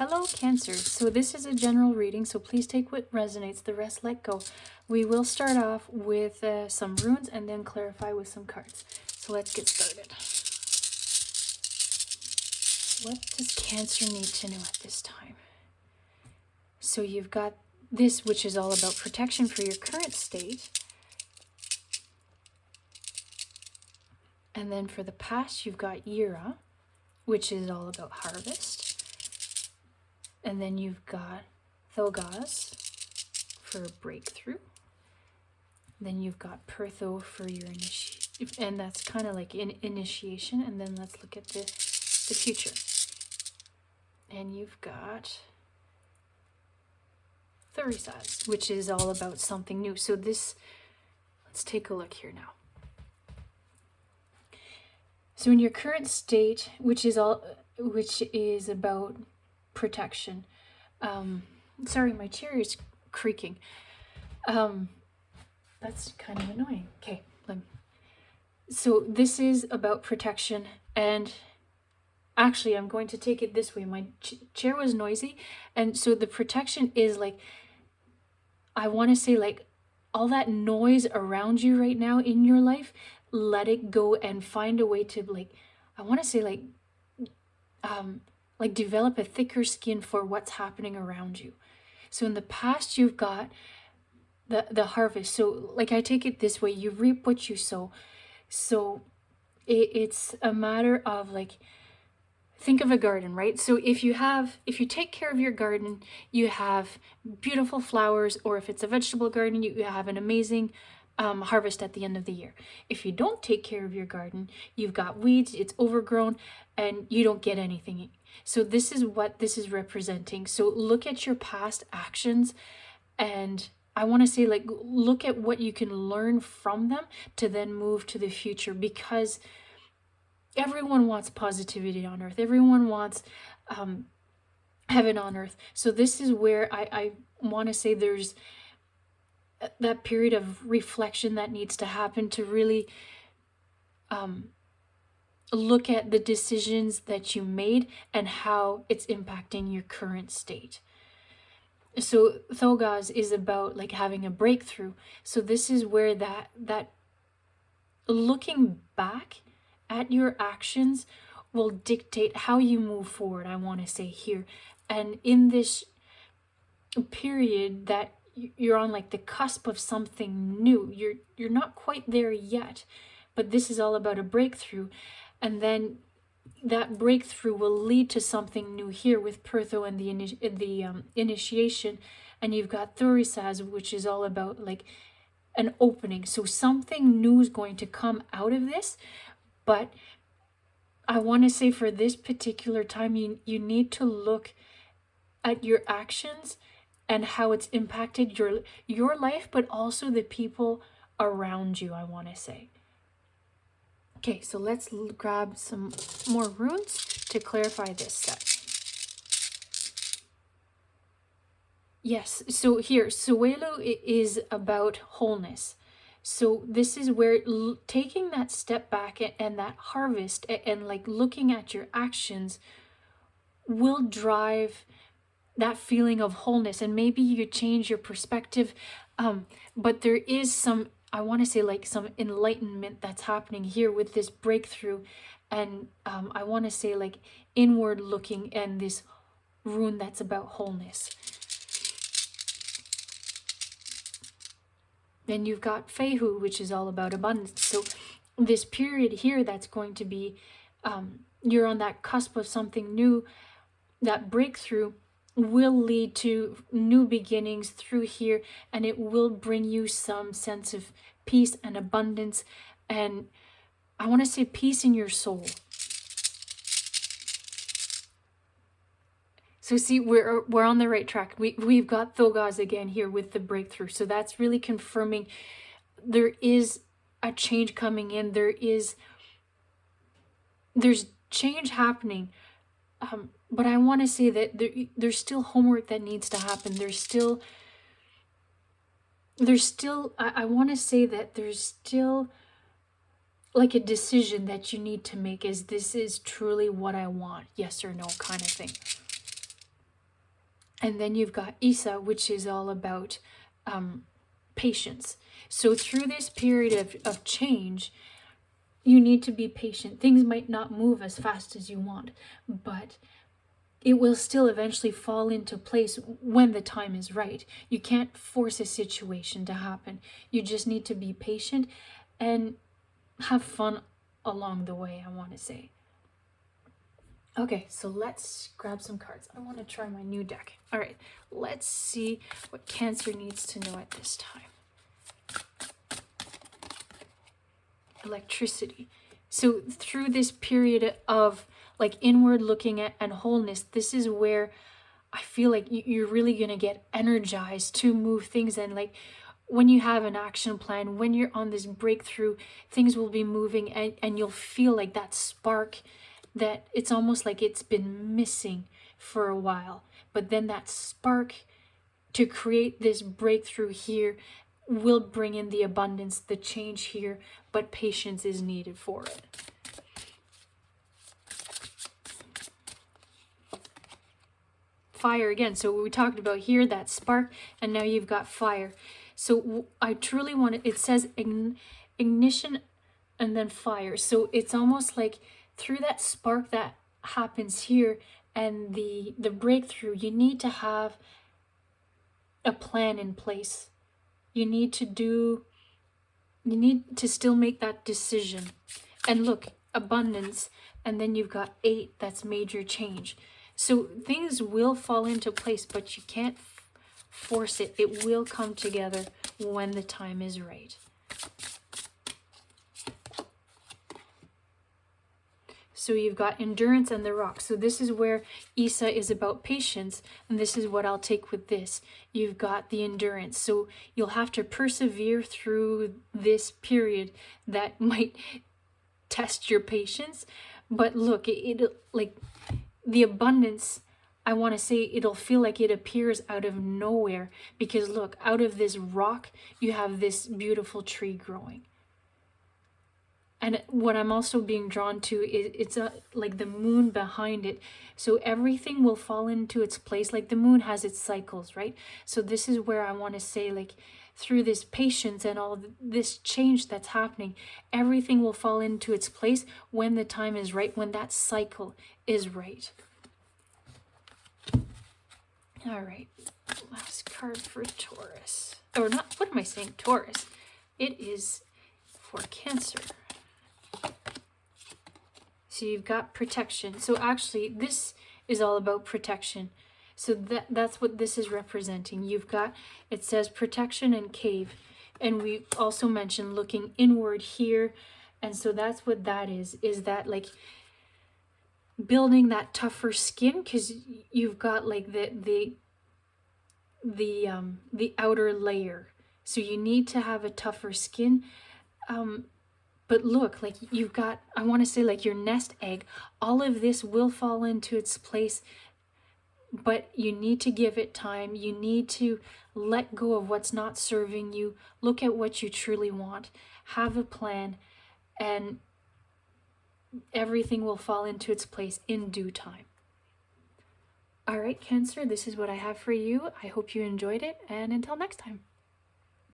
Hello, Cancer. So this is a general reading, so please take what resonates, the rest let go. We will start off with some runes and then clarify with some cards. So let's get started. What does Cancer need to know at this time? So you've got this, which is all about protection for your current state. And then for the past, you've got Yira, which is all about harvest. And then you've got Thogaz for breakthrough. Then you've got Pertho for your initiation, and that's kind of like initiation. And then let's look at the future. And you've got Thurisaz, which is all about something new. So this, let's take a look here now. So in your current state, which is about protection. Sorry, my chair is creaking. That's kind of annoying. Okay, so this is about protection, and actually I'm going to take it this way. My chair was noisy, and so the protection is like, I want to say, like, all that noise around you right now in your life, let it go and find a way to, like, I want to say, like develop a thicker skin for what's happening around you. So in the past, you've got the harvest. So like, I take it this way, you reap what you sow. So it's a matter of, like, think of a garden, right? So if you take care of your garden, you have beautiful flowers, or if it's a vegetable garden, you have an amazing harvest at the end of the year. If you don't take care of your garden, you've got weeds, it's overgrown, and you don't get anything. So this is what this is representing. So look at your past actions, and I want to say, like, look at what you can learn from them to then move to the future, because everyone wants positivity on earth. Everyone wants heaven on earth. So this is where I want to say there's that period of reflection that needs to happen to really look at the decisions that you made and how it's impacting your current state. So Thogaz is about, like, having a breakthrough. So this is where that looking back at your actions will dictate how you move forward, I want to say here. And in this period that you're on, like, the cusp of something new, you're not quite there yet, but this is all about a breakthrough. And then that breakthrough will lead to something new here with Pertho and the initiation. And you've got Thurisaz, which is all about, like, an opening. So something new is going to come out of this. But I want to say, for this particular time, you need to look at your actions and how it's impacted your life, but also the people around you, I want to say. Okay, so let's grab some more runes to clarify this set. Yes, so here, Suelo is about wholeness. So this is where taking that step back and that harvest and, like, looking at your actions will drive that feeling of wholeness. And maybe you change your perspective, but there is some, I want to say, like, some enlightenment that's happening here with this breakthrough. And I want to say, like, inward looking, and this rune that's about wholeness. Then you've got Fehu, which is all about abundance. So this period here, that's going to be, you're on that cusp of something new. That breakthrough will lead to new beginnings through here, and it will bring you some sense of peace and abundance, and I want to say peace in your soul. So see, we're on the right track. We've got Thogaz again here with the breakthrough. So that's really confirming there is a change coming in. There's change happening. But I want to say that there's still homework that needs to happen. There's still, I want to say that there's still, like, a decision that you need to make. Is this is truly what I want? Yes or no kind of thing. And then you've got Isa, which is all about patience. So through this period of change, you need to be patient. Things might not move as fast as you want, but it will still eventually fall into place when the time is right. You can't force a situation to happen. You just need to be patient and have fun along the way, I want to say. Okay, so let's grab some cards. I want to try my new deck. All right, let's see what Cancer needs to know at this time. Electricity. So through this period of like inward looking at and wholeness, this is where I feel like you're really going to get energized to move things. And like when you have an action plan, when you're on this breakthrough, things will be moving, and you'll feel like that spark that it's almost like it's been missing for a while. But then that spark to create this breakthrough here will bring in the abundance, the change here, but patience is needed for it. Fire again. So we talked about here, that spark, and now you've got fire. So I truly want it says ignition and then fire. So it's almost like through that spark that happens here and the breakthrough, you need to have a plan in place. You need to still make that decision. And look, abundance, and then you've got 8, that's major change. So things will fall into place, but you can't force it. It will come together when the time is right. So you've got endurance and the rock. So this is where Isa is about patience, and this is what I'll take with this. You've got the endurance. So you'll have to persevere through this period that might test your patience. But look, it like the abundance, I want to say it'll feel like it appears out of nowhere, because look, out of this rock, you have this beautiful tree growing. And what I'm also being drawn to is it's like the moon behind it. So everything will fall into its place. Like the moon has its cycles, right? So this is where I want to say, like, through this patience and all this change that's happening, everything will fall into its place when the time is right, when that cycle is right. All right, last card for Taurus. Or not, what am I saying? Taurus. It is for Cancer. So you've got protection. So actually, this is all about protection. So that's what this is representing. You've got, it says protection and cave. And we also mentioned looking inward here. And so that's what that is that like building that tougher skin, because you've got like the outer layer. So you need to have a tougher skin. But look, like you've got, I want to say like your nest egg, all of this will fall into its place, but you need to give it time. You need to let go of what's not serving you. Look at what you truly want. Have a plan, and everything will fall into its place in due time. All right, Cancer, this is what I have for you. I hope you enjoyed it, and until next time.